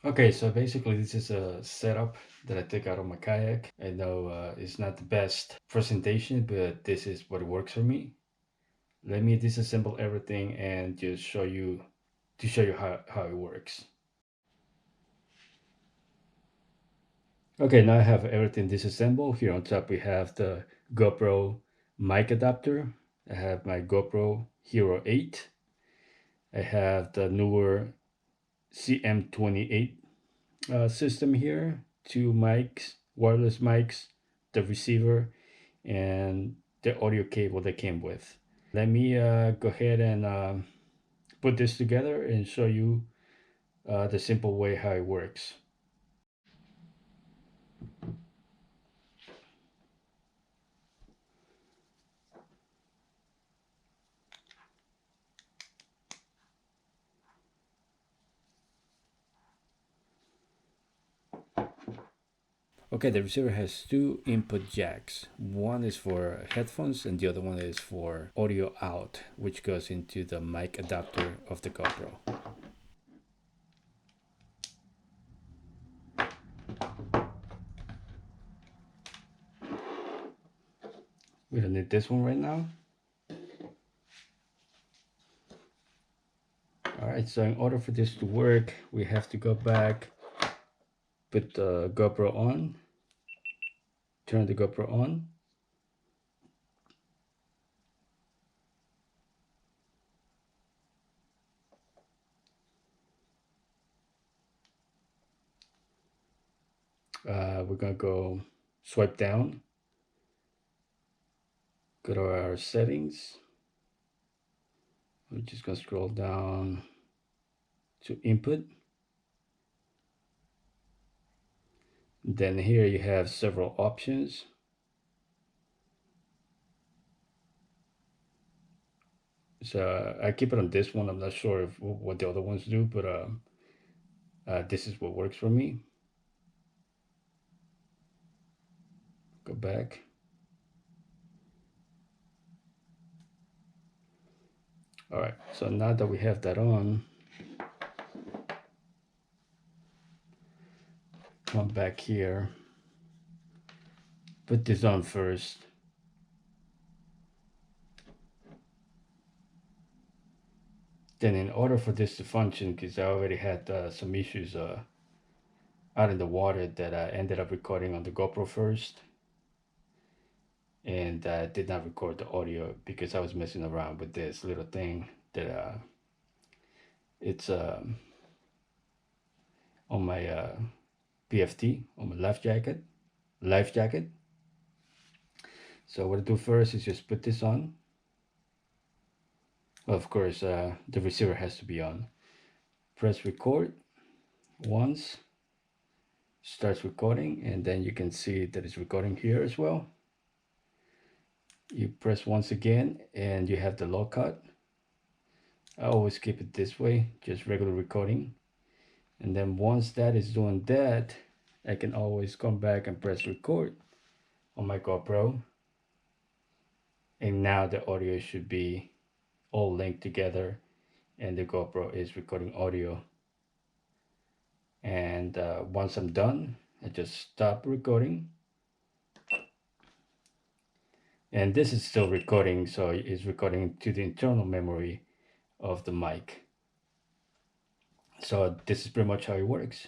Okay, so basically this is a setup that I took out of my kayak. I know it's not the best presentation, but this is what works for me. Let me disassemble everything and just show you to show you how it works. Okay, now I have everything disassembled. Here on top we have the GoPro mic adapter. I have my GoPro Hero 8. I have the newer CM28 system here, two mics, wireless mics, the receiver, and the audio cable that came with. Let me go ahead and put this together and show you the simple way how it works. Okay, the receiver has two input jacks. One is for headphones and the other one is for audio out, which goes into the mic adapter of the GoPro. We don't need this one right now. All right, so in order for this to work, we have to go back, put the GoPro on, turn the GoPro on. We're gonna go swipe down, go to our settings. We're just gonna scroll down to input. Then here you have several options. So I keep it on this one. I'm not sure if what the other ones do, but this is what works for me. Go back. All right, so now that we have that on, come back here, put this on first. Then in order for this to function, because I already had some issues out in the water that I ended up recording on the GoPro first. And I did not record the audio because I was messing around with this little thing that it's on my PFT, on my life jacket. So what I do first is just put this on. Well, of course, the receiver has to be on. Press record once, starts recording, and then you can see that it's recording here as well. You press once again and you have the low cut. I always keep it this way, just regular recording. And then once that is doing that, I can always come back and press record on my GoPro. And now the audio should be all linked together and the GoPro is recording audio. And once I'm done, I just stop recording. And this is still recording, so it's recording to the internal memory of the mic. So this is pretty much how it works.